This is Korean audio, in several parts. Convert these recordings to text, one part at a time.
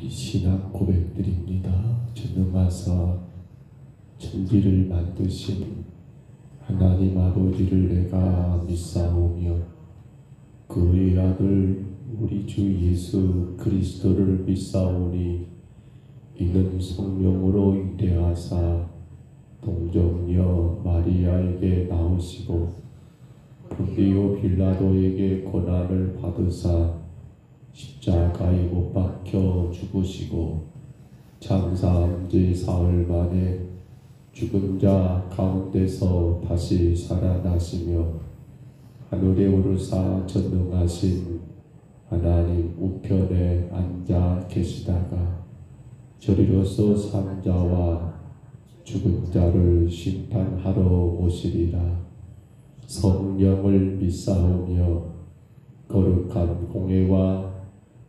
신앙 고백드립니다. 전능하사 천지를 만드신 하나님 아버지를 내가 믿사오며 그의 아들 우리 주 예수 그리스도를 믿사오니 이는 성령으로 잉태하사 동정녀 마리아에게 나오시고 본디오 빌라도에게 고난을 받으사 십자가에 못 박혀 죽으시고 장사한 지 사흘 만에 죽은 자 가운데서 다시 살아나시며 하늘에 오르사 전능하신 하나님 우편에 앉아 계시다가 저리로서 산 자와 죽은 자를 심판하러 오시리라. 성령을 믿사오며 거룩한 공회와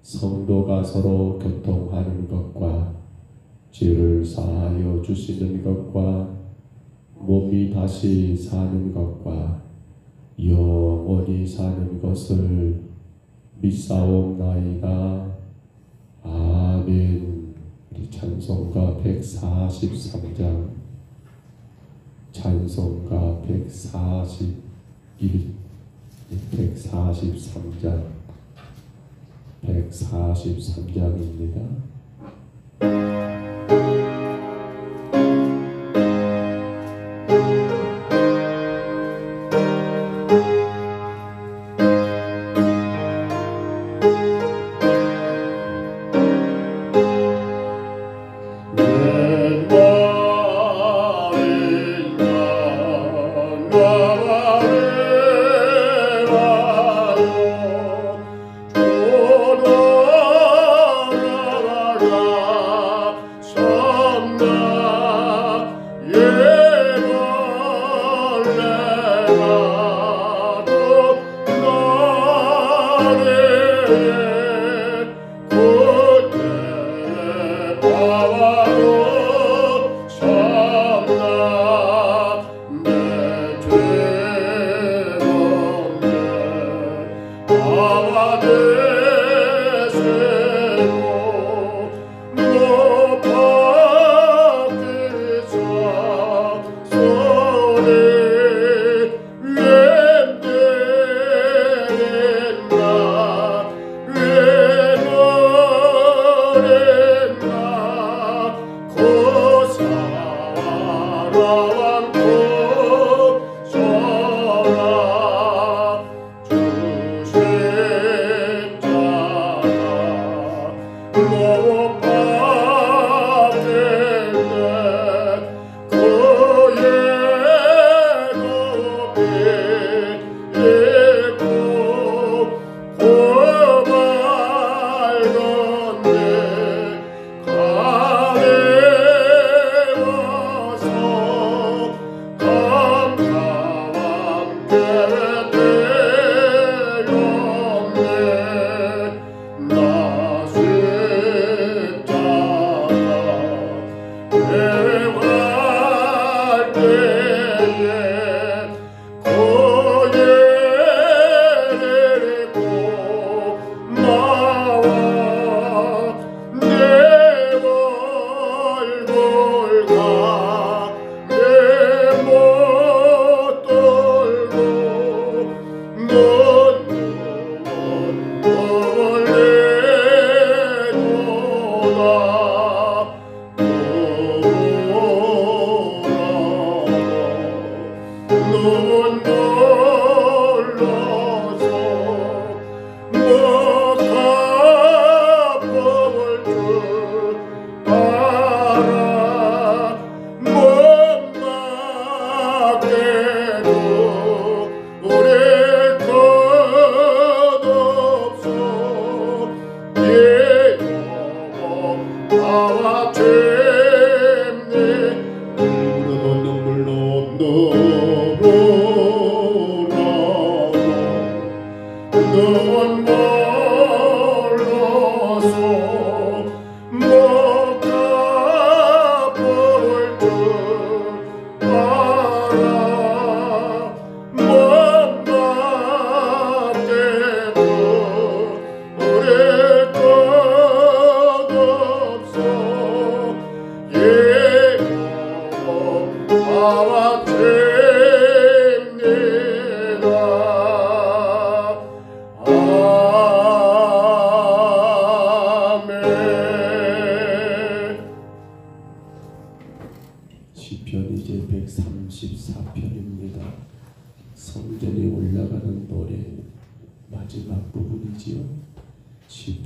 성도가 서로 교통하는 것과 죄를 사하여 주시는 것과 몸이 다시 사는 것과 영원히 사는 것을 믿사옵나이다. 아멘. 우리 찬송가 143장, 찬송가 143장 143장입니다.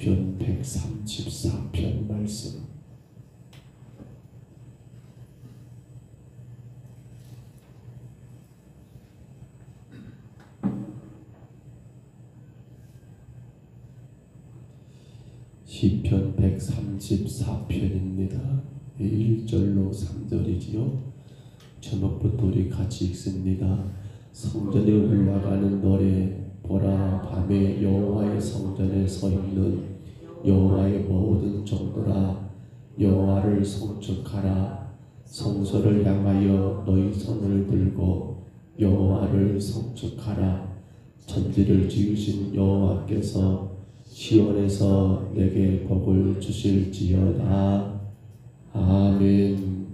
시편 134편 말씀. 시편 134편입니다. 1절로 3절이지요. 제목부터 우리 같이 읽습니다. 성전에 올라가는 노래. 보라, 밤에 여호와의 성전에 서 있는 여호와의 모든 종들아, 여호와를 송축하라. 성소를 향하여 너희 손을 들고 여호와를 송축하라. 천지를 지으신 여호와께서 시온에서 내게 복을 주실지어다. 아멘.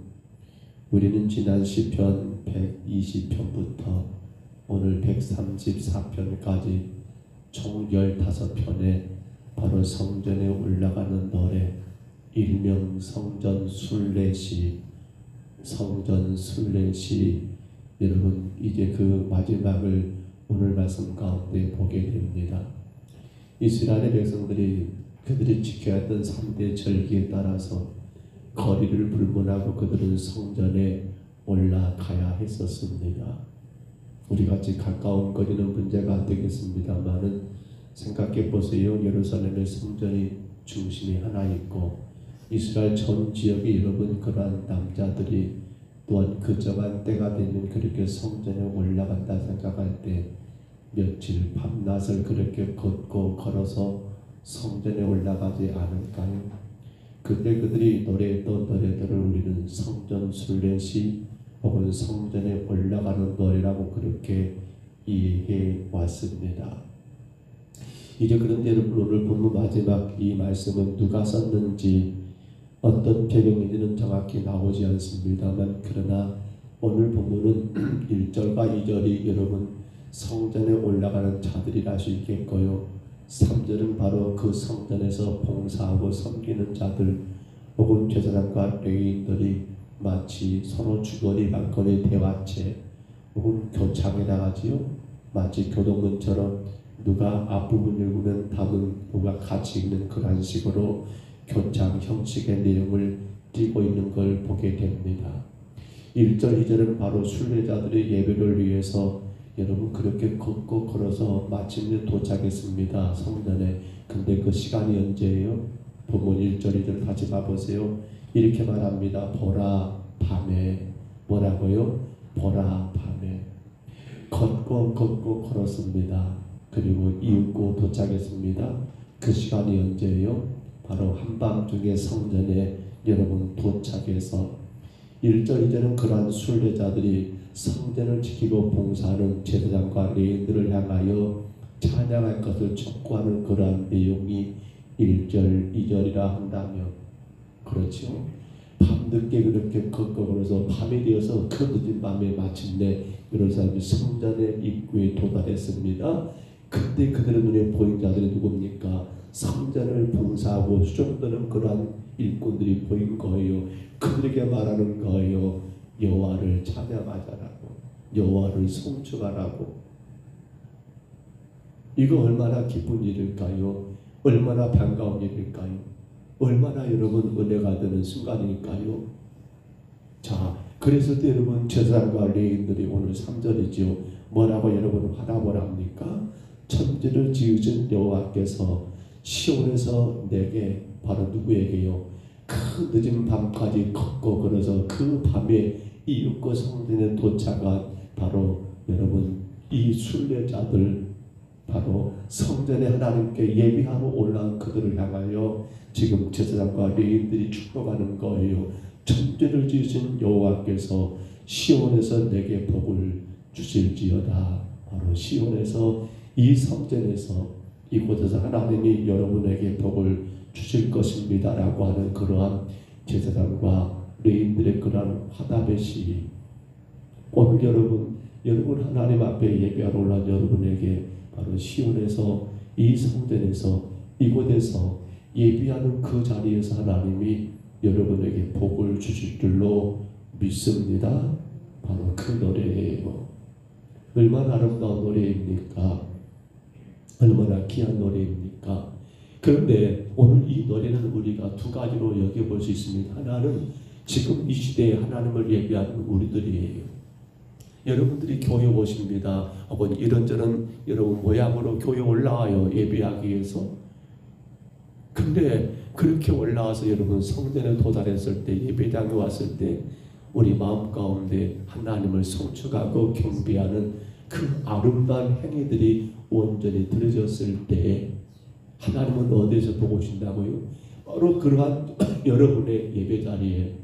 우리는 지난 시편 120편부터 오늘 134편까지 총 15편에 바로 성전에 올라가는 노래, 일명 성전 순례시, 여러분 이제 그 마지막을 오늘 말씀 가운데 보게 됩니다. 이스라엘 백성들이 그들이 지켜야 했던 3대 절기에 따라서 거리를 불문하고 그들은 성전에 올라가야 했었습니다. 우리같이 가까운 거리는 문제가 안 되겠습니다만은 생각해 보세요. 예루살렘의 성전이 중심이 하나 있고 이스라엘 전 지역에 여러분 그러한 남자들이 또한 그 정한 때가 되면 그렇게 성전에 올라간다 생각할 때 며칠 밤낮을 그렇게 걷고 걸어서 성전에 올라가지 않을까요? 그때 그들이 노래했던 노래들을 우리는 성전 순례시 혹은 성전에 올라가는 노래라고 그렇게 이해해 왔습니다. 이제 그런데 여러분 오늘 본문 마지막 이 말씀은 누가 썼는지 어떤 배경인지는 정확히 나오지 않습니다만 그러나 오늘 본문은 1절과 2절이 여러분 성전에 올라가는 자들이라 할 수 있겠고요. 3절은 바로 그 성전에서 봉사하고 섬기는 자들 혹은 제사장과 레위인들이 마치 서로 주거니 받거니 대화체 혹은 교창에 나가지요. 마치 교동문처럼 누가 앞부분 읽으면 다음은 누가 같이 읽는 그런 식으로 교창 형식의 내용을 띄고 있는 걸 보게 됩니다. 1절, 2절은 바로 순례자들의 예배를 위해서 여러분 그렇게 걷고 걸어서 마침내 도착했습니다. 성전에. 근데 그 시간이 언제예요? 본문 1절, 2절 다시 봐보세요. 이렇게 말합니다. 보라 밤에. 뭐라고요? 보라 밤에. 걷고 걸었습니다. 그리고 이윽고 도착했습니다. 그 시간이 언제예요? 바로 한밤중에 성전에 여러분 도착해서 1절, 2절은 그러한 순례자들이 성전을 지키고 봉사하는 제사장과 레위인들을 향하여 찬양할 것을 촉구하는 그러한 내용이 1절, 2절이라 한다면 그렇죠. 밤늦게 그렇게 걷고 그래서 밤이 되어서 그 늦은 밤에 마침내 예루살렘 성전의 입구에 도달했습니다. 그때 그들의 눈에 보인 자들이 누굽니까? 성전을 봉사하고 수종드는 그러한 일꾼들이 보인 거예요. 그들에게 말하는 거예요. 여호와를 찬양하자라고, 여호와를 송축하라고. 이거 얼마나 기쁜 일일까요? 얼마나 반가운 일일까요? 얼마나 여러분 은혜가 되는 순간일까요? 자, 그래서 또 여러분 제사장과 레위인들이 오늘 3절이죠. 뭐라고 여러분 화답을 천지를 지으신 여호와께서 시온에서 내게 바로 누구에게요? 그 늦은 밤까지 걷고 걸어서 그 밤에 이윽고 성전에 도착한 바로 여러분 이 순례자들 바로 성전에 하나님께 예비하러 올라온 그들을 향하여 지금 제사장과 레위인들이 축복하는 거예요. 천지를 지으신 여호와께서 시온에서 내게 복을 주실지어다. 바로 시온에서 이 성전에서 이곳에서 하나님이 여러분에게 복을 주실 것입니다 라고 하는 그러한 제사장과 레위인들의 그러한 화답의 시. 오늘 여러분 하나님 앞에 예배하러 올라온 여러분에게 바로 시온에서 이 성전에서 이곳에서 예비하는 그 자리에서 하나님이 여러분에게 복을 주실 줄로 믿습니다. 바로 그 노래예요. 얼마나 아름다운 노래입니까? 얼마나 귀한 노래입니까? 그런데 오늘 이 노래는 우리가 두 가지로 여겨볼 수 있습니다. 하나는 지금 이 시대에 하나님을 예배하는 우리들이에요. 여러분들이 교회 오십니다. 혹은 이런저런 여러분 모양으로 교회 올라와요. 예배하기 위해서. 근데 그렇게 올라와서 여러분 성전에 도달했을 때, 예배당에 왔을 때 우리 마음 가운데 하나님을 송축하고 경배하는 그 아름다운 행위들이 온전히 드려졌을 때 하나님은 어디에서 보고 오신다고요? 바로 그러한 여러분의 예배 자리에,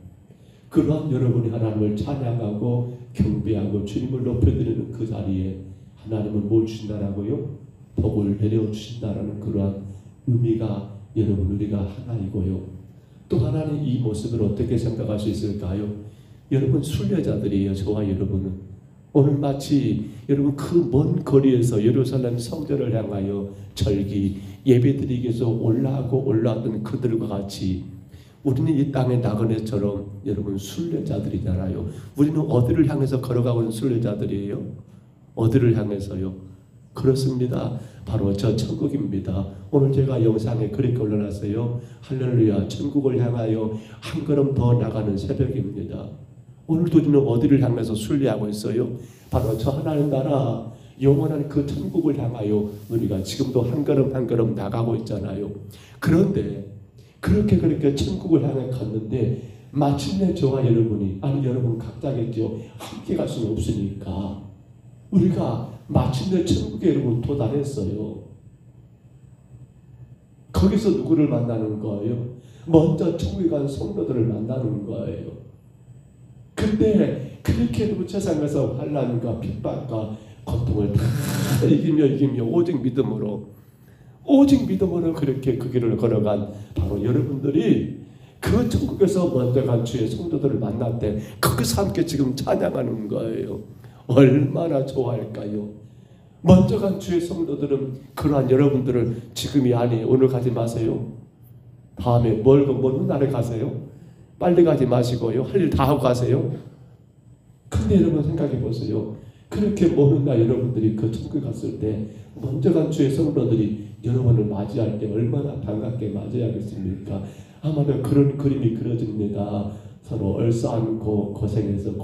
그러한 여러분이 하나님을 찬양하고 경배하고 주님을 높여드리는 그 자리에 하나님은 뭘 주신다라고요? 복을 내려주신다라는 그러한 의미가 여러분 우리가 하나이고요. 또 하나는 이 모습을 어떻게 생각할 수 있을까요? 여러분 순례자들이에요. 저와 여러분은 오늘 마치 여러분 그 먼 거리에서 예루살렘 성전을 향하여 절기 예배드리기 위해서 올라왔던 그들과 같이 우리는 이 땅의 나그네처럼 여러분 순례자들이잖아요. 우리는 어디를 향해서 걸어가고 있는 순례자들이에요? 어디를 향해서요? 그렇습니다. 바로 저 천국입니다. 오늘 제가 영상에 그렇게 올려놨어요. 할렐루야, 천국을 향하여 한 걸음 더 나가는 새벽입니다. 오늘도 우리는 어디를 향해서 순례하고 있어요? 바로 저 하나님 나라 영원한 그 천국을 향하여 우리가 지금도 한 걸음 한 걸음 나가고 있잖아요. 그런데 그렇게 천국을 향해 갔는데 마침내 저와 여러분이, 아니 여러분 각자겠죠, 함께 갈 수는 없으니까 우리가 마침내 천국에 여러분 도달했어요. 거기서 누구를 만나는 거예요? 먼저 천국에 간 성도들을 만나는 거예요. 근데 그렇게 여러분 세상에서 환난과 핍박과 고통을 다 이기며 오직 믿음으로 그렇게 그 길을 걸어간 바로 여러분들이 그 천국에서 먼저 간 주의 성도들을 만날 때 거기서 함께 지금 찬양하는 거예요. 얼마나 좋아할까요? 먼저 간 주의 성도들은 그러한 여러분들을 지금이 아니에요. 오늘 가지 마세요. 다음에 먼 훗날에 가세요. 빨리 가지 마시고요. 할 일 다 하고 가세요. 근데 여러분 생각해 보세요. 그렇게 먼 훗날 여러분들이 그 천국에 갔을 때 먼저 간 주의 성도들이 여러분을 맞이할 때 얼마나 반갑게 맞이하겠습니까? 아마도 그런 그림이 그려집니다. 서로 얼싸안고 고생해서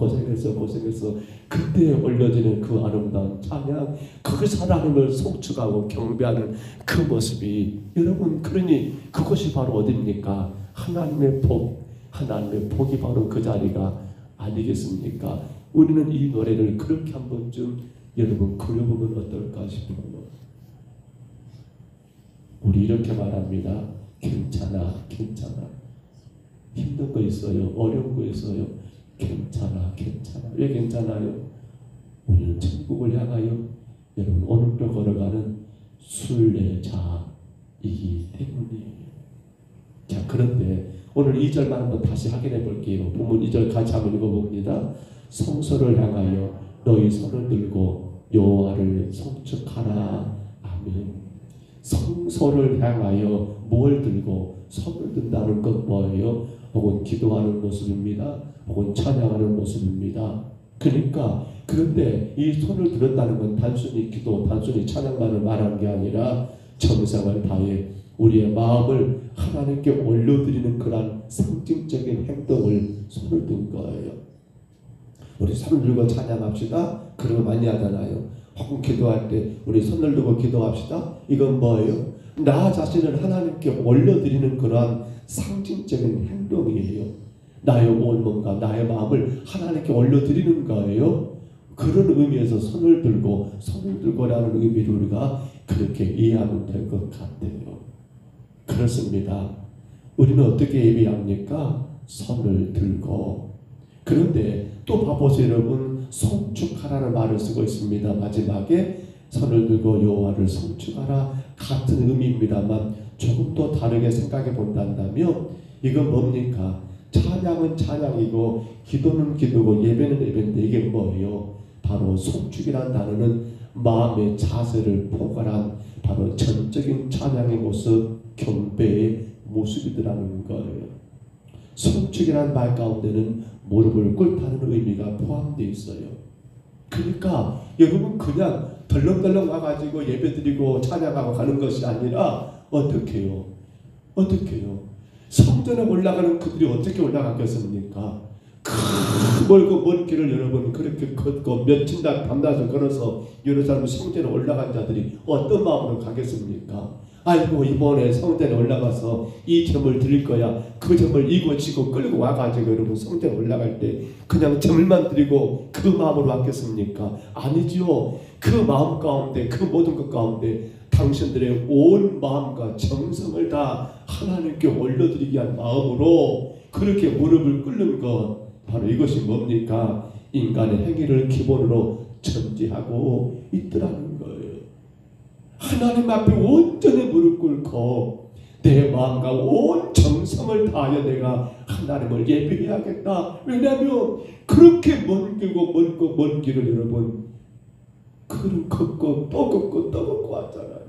그때 올려지는 그 아름다운 찬양, 거기서 하나님을 송축하고 경배하는 그 모습이 여러분, 그러니 그것이 바로 어디입니까? 하나님의 복이 바로 그 자리가 아니겠습니까? 우리는 이 노래를 그렇게 한 번쯤 여러분 그려보면 어떨까 싶어요. 우리 이렇게 말합니다. 괜찮아. 힘든 거 있어요. 어려운 거 있어요. 괜찮아. 왜 괜찮아요? 우리는 천국을 향하여 여러분 오늘도 걸어가는 순례자이기 때문이에요. 자, 그런데 오늘 2절만 한번 다시 확인해 볼게요. 본문 2절 같이 한번 읽어봅니다. 성소를 향하여 너희 손을 들고 여호와를 송축하라. 아멘. 성소를 향하여 뭘 들고 손을 든다는 것 뭐예요? 혹은 기도하는 모습입니다. 혹은 찬양하는 모습입니다. 그러니까 그런데 이 손을 들었다는 건 단순히 기도, 단순히 찬양만을 말하는 게 아니라 정성을 다해 우리의 마음을 하나님께 올려드리는 그런 상징적인 행동을 손을 든 거예요. 우리 손을 들고 찬양합시다. 그런 거 많이 하잖아요. 혹은 기도할 때 우리 손을 들고 기도합시다. 이건 뭐예요? 나 자신을 하나님께 올려드리는 그러한 상징적인 행동이에요. 나의 온 몸과 나의 마음을 하나님께 올려드리는 거예요. 그런 의미에서 손을 들고라는 의미로 우리가 그렇게 이해하면 될 것 같아요. 그렇습니다. 우리는 어떻게 예배합니까? 손을 들고. 그런데 또 봐보세요 여러분, 송축하라는 말을 쓰고 있습니다. 마지막에 손을 들고 여호와를 송축하라, 같은 의미입니다만 조금 더 다르게 생각해 본다면 이건 뭡니까? 찬양은 찬양이고 기도는 기도고 예배는 예배인데 이게 뭐예요? 바로 송축이라는 단어는 마음의 자세를 포괄한 바로 전적인 찬양의 모습, 경배의 모습이더라는 거예요. 송축이라는 말 가운데는 무릎을 꿇다는 의미가 포함되어 있어요. 그러니까 여러분 그냥 덜렁덜렁 와가지고 예배드리고 찬양하고 가는 것이 아니라 어떻게요? 어떻게요? 성전에 올라가는 그들이 어떻게 올라가겠습니까? 그 멀고 먼 길을 여러분 그렇게 걷고 며칠 밤낮을 걸어서 예루살렘 성전에 올라간 자들이 어떤 마음으로 가겠습니까? 아이고 이번에 성전에 올라가서 이 점을 드릴 거야. 그 점을 이고 지고 끌고 와가지고 여러분 성전에 올라갈 때 그냥 점을만 드리고 그 마음으로 왔겠습니까? 아니지요. 그 마음 가운데 그 모든 것 가운데 당신들의 온 마음과 정성을 다 하나님께 올려드리기 위한 마음으로 그렇게 무릎을 꿇는 것, 바로 이것이 뭡니까? 인간의 행위를 기본으로 전제하고 있더라는 거예요. 하나님 앞에 온전히 무릎 꿇고 내 마음과 온 정성을 다하여 내가 하나님을 예배해야겠다. 왜냐하면 그렇게 먼 길고 먼 길을 여러분 그를 걷고 또 걷고 또 걷고 왔잖아요.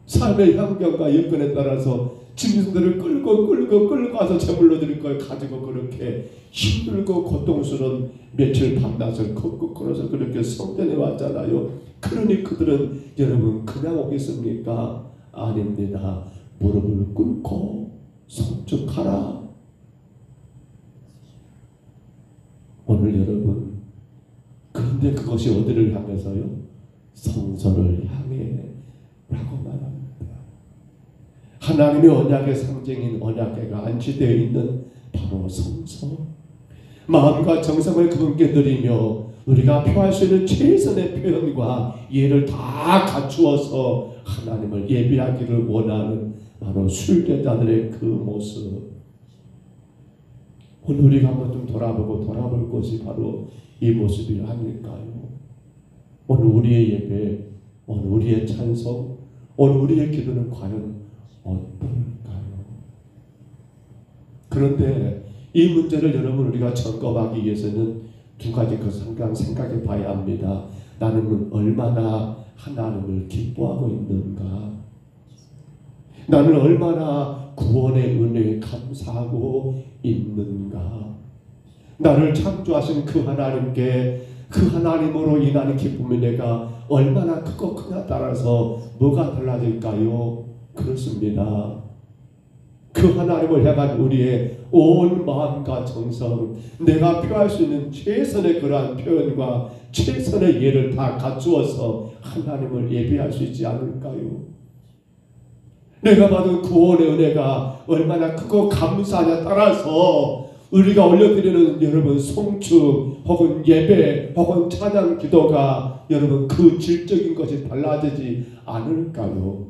삶의 환경과 여건에 따라서 짐승들을 끌고 와서 제물로 드릴 걸 가지고 그렇게 힘들고 고통스러운 며칠 밤낮을 걷고 걸어서 그렇게 성전에 왔잖아요. 그러니 그들은 여러분 그냥 오겠습니까? 아닙니다. 무릎을 꿇고 송축하라. 오늘 여러분, 그런데 그것이 어디를 향해서요? 성소를 향해 라고 말합니다. 하나님의 언약의 상징인 언약궤가 안치되어 있는 바로 성소, 마음과 정성을 그분께 드리며 우리가 표할 수 있는 최선의 표현과 예를 다 갖추어서 하나님을 예배하기를 원하는 바로 순례자들의 그 모습. 오늘 우리가 한번 좀 돌아볼 것이 바로 이 모습이 아닐까요? 오늘 우리의 예배, 오늘 우리의 찬송, 오늘 우리의 기도는 과연 어떨까요? 그런데 이 문제를 여러분 우리가 점검하기 위해서는 두 가지 것을 항상 생각해 봐야 합니다. 나는 얼마나 하나님을 기뻐하고 있는가? 나는 얼마나 구원의 은혜에 감사하고 있는가? 나를 창조하신 그 하나님께 그 하나님으로 인한 기쁨이 내가 얼마나 크고 크냐 따라서 뭐가 달라질까요? 그렇습니다. 그 하나님을 향한 우리의 온 마음과 정성, 내가 표할 수 있는 최선의 그러한 표현과 최선의 예를 다 갖추어서 하나님을 예배할 수 있지 않을까요? 내가 받은 구원의 은혜가 얼마나 크고 감사하냐 따라서 우리가 올려드리는 여러분 송축 혹은 예배 혹은 찬양 기도가 여러분 그 질적인 것이 달라지지 않을까요?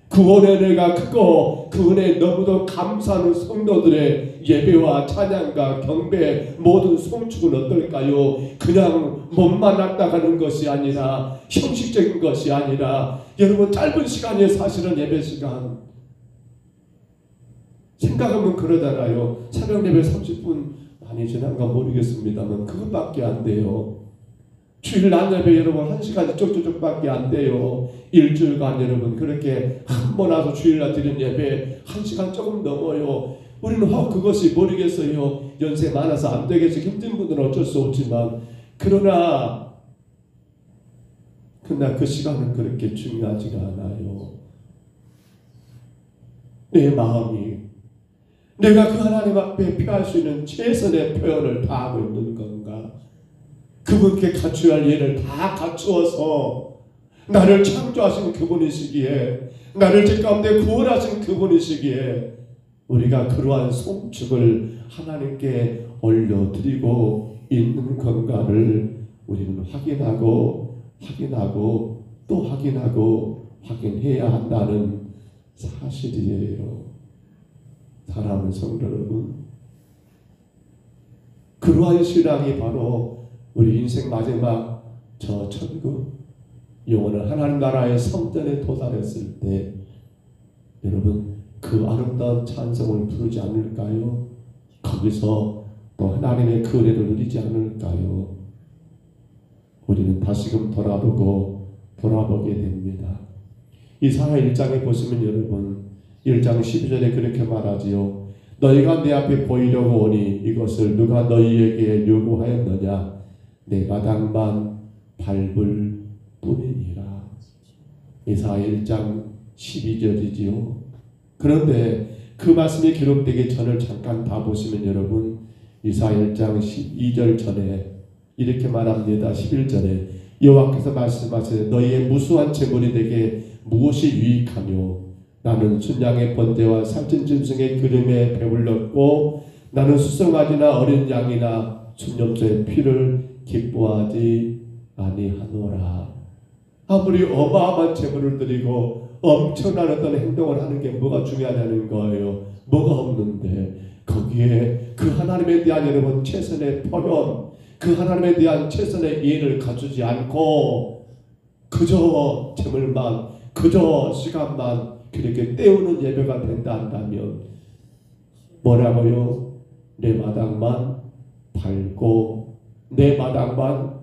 구원의 은혜가 크고 그 은혜에 너무도 감사하는 성도들의 예배와 찬양과 경배 모든 송축은 어떨까요? 그냥 몸만 나가는 것이 아니라 형식적인 것이 아니라 여러분 짧은 시간에 사실은 예배 시간 생각하면 그러잖아요. 새벽 예배 30분 많이 지난가 모르겠습니다만 그것밖에 안 돼요. 주일 낮 예배 여러분 1시간 쪽쪽쪽밖에 안 돼요. 일주일간 여러분 그렇게 한 번 와서 주일날 드린 예배 1시간 조금 넘어요. 우리는 그것이 모르겠어요. 연세 많아서 안 되겠지. 힘든 분들은 어쩔 수 없지만 그러나 그 시간은 그렇게 중요하지가 않아요. 내 마음이 내가 그 하나님 앞에 표할 수 있는 최선의 표현을 다하고 있는 건가? 그분께 갖춰야 할 예를 다 갖추어서 나를 창조하신 그분이시기에 나를 제 가운데 구원하신 그분이시기에 우리가 그러한 송축을 하나님께 올려드리고 있는 건가를 우리는 확인하고 또 확인하고 확인해야 한다는 사실이에요. 사랑하는 성도 여러분, 그러한 신앙이 바로 우리 인생 마지막 저 천국 영원한 하나님 나라의 성전에 도달했을 때 여러분 그 아름다운 찬송을 부르지 않을까요? 거기서 또 하나님의 그 은혜를 누리지 않을까요? 우리는 다시금 돌아보게 됩니다. 이사야 1장에 보시면 여러분 1장 12절에 그렇게 말하지요. 너희가 내 앞에 보이려고 오니 이것을 누가 너희에게 요구하였느냐? 내 마당만 밟을 뿐이니라. 이사야 1장 12절이지요. 그런데 그 말씀이 기록되기 전을 잠깐 봐보시면 여러분, 이사야 1장 12절 전에 이렇게 말합니다. 11절에 여호와께서 말씀하시되 너희의 무수한 재물이 내게 무엇이 유익하뇨? 나는 순양의 번제와 살찐 짐승의 기름에 배불렀고 나는 수송아지나 어린 양이나 순염소의 피를 기뻐하지 아니하노라. 아무리 어마어마한 재물을 드리고 엄청난 어떤 행동을 하는 게 뭐가 중요하냐는 거예요. 뭐가 없는데 거기에 그 하나님에 대한 여러분 최선의 표현, 그 하나님에 대한 최선의 이해를 갖추지 않고 그저 재물만, 그저 시간만 그렇게 때우는 예배가 된다 한다면 뭐라고요? 내 마당만 밟고 내 마당만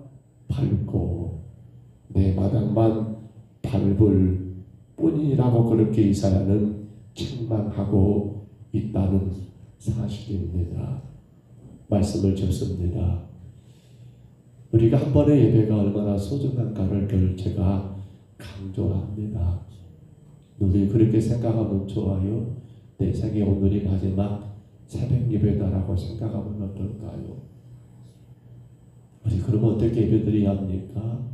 밟고 내 마당만 밟을 뿐이라고 그렇게 이사야는 책망하고 있다는 사실입니다. 말씀을 접습니다. 우리가 한 번의 예배가 얼마나 소중한가를 제가 강조합니다. 우리 그렇게 생각하면 좋아요. 내 생에 오늘이 마지막 새벽 예배다라고 생각하면 어떨까요? 우리 그러면 어떻게 예배드려야 합니까?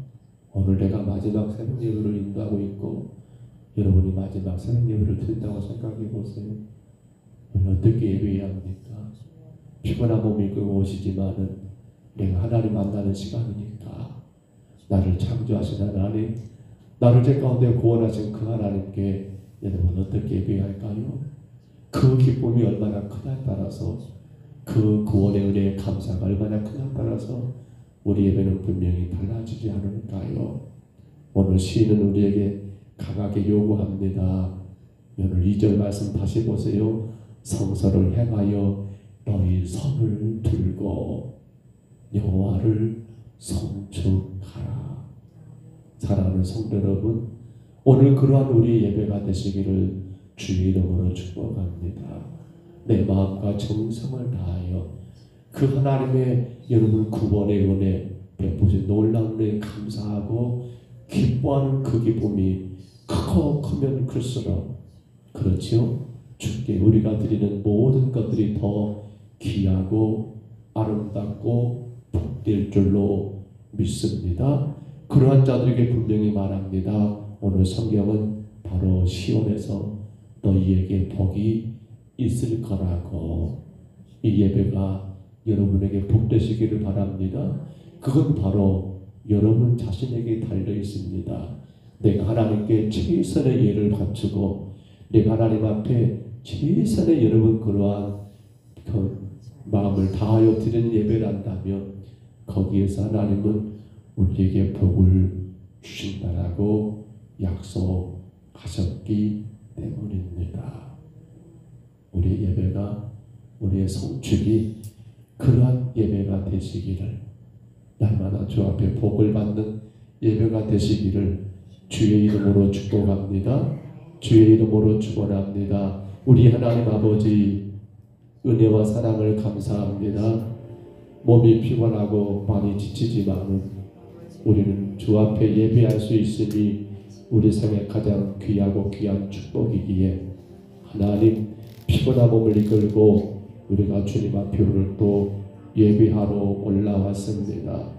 오늘 내가 마지막 새벽 예배를 인도하고 있고 여러분이 마지막 새벽 예배를 드린다고 생각해 보세요. 우리 어떻게 예배해야 합니까? 피곤한 몸이 끌고 오시지만은 내가 하나님 만나는 시간이니까 나를 창조하신 하나님, 나를 제 가운데 구원하신 그 하나님께 여러분 어떻게 예배해야 할까요? 그 기쁨이 얼마나 크냐에 따라서, 그 구원의 은혜의 감사가 얼마나 크냐에 따라서 우리 예배는 분명히 달라지지 않을까요? 오늘 시인은 우리에게 강하게 요구합니다. 오늘 2절 말씀 다시 보세요. 성서를 행하여 너희 손을 들고 여호와를 송축하라. 사랑하는 성도 여러분, 오늘 그러한 우리의 예배가 되시기를 주의 이름으로 축복합니다. 내 마음과 정성을 다하여 그 하나님의 여러분 구원의 은혜 베푸신 놀라운 은혜에 감사하고 기뻐하는 그 기쁨이 크고 크면 클수록 그렇지요? 주께 우리가 드리는 모든 것들이 더 귀하고 아름답고 복될 줄로 믿습니다. 그러한 자들에게 분명히 말합니다. 오늘 성경은 바로 시온에서 너희에게 복이 있을 거라고. 이 예배가 여러분에게 복되시기를 바랍니다. 그건 바로 여러분 자신에게 달려 있습니다. 내가 하나님께 최선의 예를 갖추고 내가 하나님 앞에 최선의 여러분 그러한 그 마음을 다하여 드리는 예배를 한다면 거기에서 하나님은 우리에게 복을 주신다라고 약속하셨기 때문입니다. 우리의 예배가, 우리의 성축이 그러한 예배가 되시기를, 날마다 주 앞에 복을 받는 예배가 되시기를 주의 이름으로 축복합니다. 주의 이름으로 축원합니다. 우리 하나님 아버지 은혜와 사랑을 감사합니다. 몸이 피곤하고 많이 지치지만 우리는 주 앞에 예배할 수 있으니 우리 생에 가장 귀하고 귀한 축복이기에 하나님 피곤한 몸을 이끌고 우리가 주님 앞에 오늘 또 예배하러 올라왔습니다.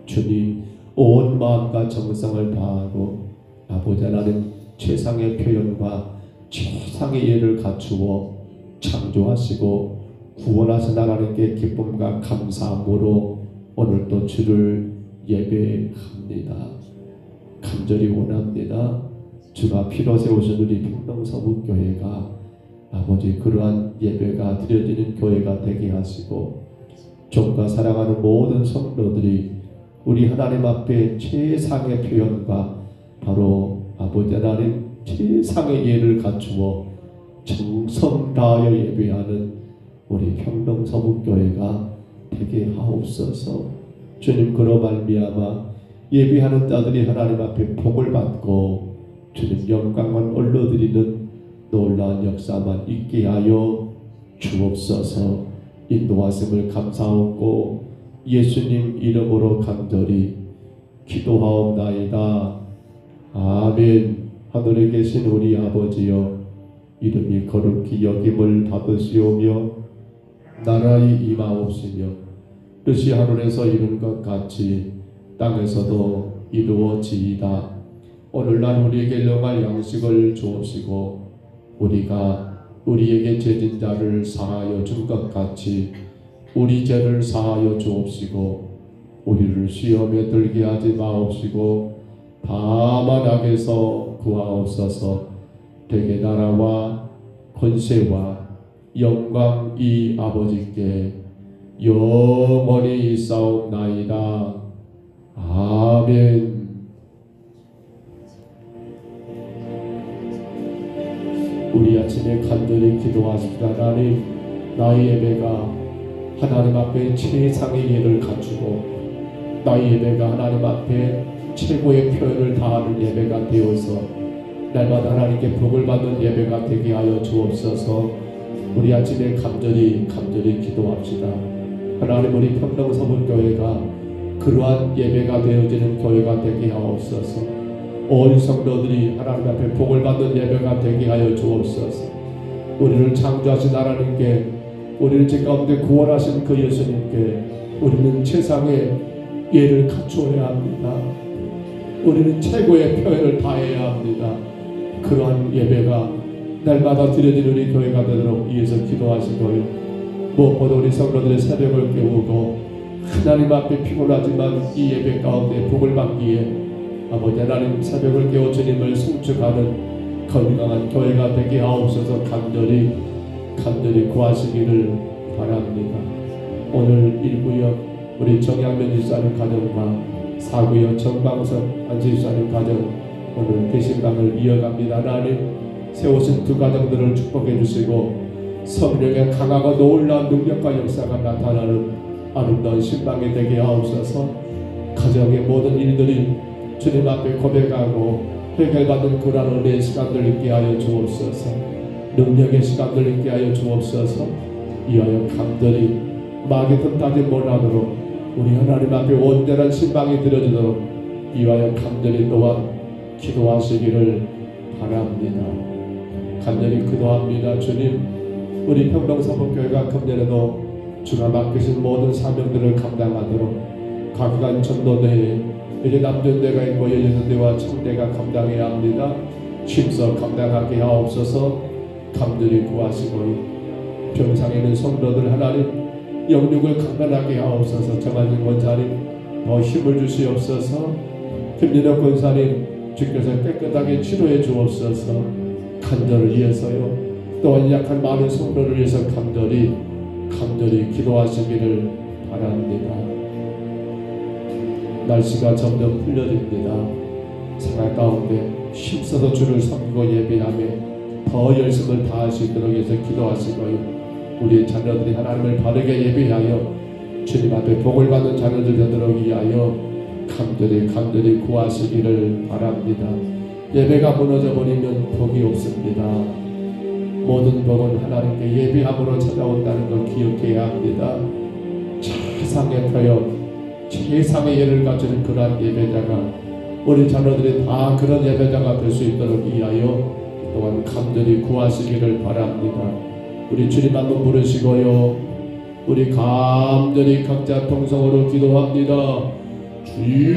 주님 온 마음과 정성을 다하고 아버지 하나님 최상의 표현과 최상의 예를 갖추어 창조하시고 구원하신 하나님께 기쁨과 감사함으로 오늘 또 주를 예배합니다. 간절히 원합니다. 주가 피로 세우신 우리 평동서북교회가 아버지 그러한 예배가 드려지는 교회가 되게 하시고 종과 사랑하는 모든 성도들이 우리 하나님 앞에 최상의 표현과 바로 아버지 하나님 최상의 예를 갖추어 정성 다하여 예배하는 우리 평동서북교회가 되게 하옵소서. 주님 그로 말미암아 예배하는 자들이 하나님 앞에 복을 받고 주님 영광만 올려드리는 놀라운 역사만 있게 하여 주옵소서. 인도하심을 감사하고 예수님 이름으로 간절히 기도하옵나이다. 아멘. 하늘에 계신 우리 아버지여, 이름이 거룩히 여김을 받으시오며 나라의 임하옵시며 뜻이 하늘에서 이룬 것 같이 땅에서도 이루어지이다. 오늘날 우리에게 일용할 양식을 주옵시고 우리가 우리에게 죄진 자를 사하여 준 것 같이 우리 죄를 사하여 주옵시고 우리를 시험에 들게 하지 마옵시고 다만 악에서 구하옵소서. 되게 나라와 권세와 영광이 아버지께 영원히 있사옵나이다. 아멘. 우리 아침에 간절히 기도하십시다. 하나님, 나의 예배가 하나님 앞에 최상의 예를 갖추고 나의 예배가 하나님 앞에 최고의 표현을 다하는 예배가 되어서 날마다 하나님께 복을 받는 예배가 되게 하여 주옵소서. 우리 아침에 간절히 기도합시다. 하나님, 우리 평동서문교회가 그러한 예배가 되어지는 교회가 되게 하옵소서. 온 성도들이 하나님 앞에 복을 받는 예배가 되게 하여 주옵소서. 우리를 창조하신 하나님께, 우리를 제 가운데 구원하신 그 예수님께 우리는 최상의 예를 갖추어야 합니다. 우리는 최고의 표현을 다해야 합니다. 그러한 예배가 날마다 드려지는 우리 교회가 되도록 위해서 기도하시고요. 무엇보다 우리 성도들의 새벽을 깨우고 하나님 앞에 피곤하지만 이 예배 가운데 복을 받기에 아버지 하나님 새벽을 깨워 주님을 송축하는 건강한 교회가 되게 하옵소서. 간절히 구하시기를 바랍니다. 오늘 1구역 우리 정양면 집사님 가정과 4구역 정방석 안집사님 가정 오늘 대신방을 이어갑니다. 하나님, 세우신 두 가정들을 축복해 주시고 성령의 강하고 놀라운 능력과 역사가 나타나는 아름다운 신방이 되게 하옵소서. 가정의 모든 일들이 주님 앞에 고백하고 해결받는 그러한 은혜의 시간들 있게 하여 주옵소서. 능력의 시간들 있게 하여 주옵소서. 이하여 간절히 마귀 틈타지 못하도록 우리 하나님 앞에 온전한 신방이 드려지도록 이하여 간절히 또한 기도하시기를 바랍니다. 간절히 기도합니다. 주님, 우리 평동사복교회가 금년에도 주가 맡기신 모든 사명들을 감당하도록 각기간 전도대회 이제 남전대가 있고 열린대와 청대가 감당해야 합니다. 힘써 감당하게 하옵소서. 간절히 구하시고 병상에 있는 성도들 하나님 영육을 강건하게 하옵소서. 정한진 권사님 더 힘을 주시옵소서. 김진혁 권사님 주께서 깨끗하게 치료해 주옵소서. 간절을 위해서요. 또한 약한 많은 성도를 위해서 간절히 기도하시기를 바랍니다. 날씨가 점점 풀려집니다. 생활 가운데 힘써서 주를 섬기고 예배하며 더 열심을 다할 수 있도록 해서 기도하시고요. 우리 자녀들이 하나님을 바르게 예배하여 주님 앞에 복을 받는 자녀들 되도록 위하여 간절히 구하시기를 바랍니다. 예배가 무너져 버리면 복이 없습니다. 모든 복은 하나님께 예배함으로 찾아온다는 걸 기억해야 합니다. 최상의 표현, 최상의 예를 갖추는 그러한 예배자가 우리 자녀들이 다 그런 예배자가 될 수 있도록 위하여 또한 간절히 구하시기를 바랍니다. 우리 주님 한번 부르시고요. 우리 간절히 각자 통성으로 기도합니다. 주여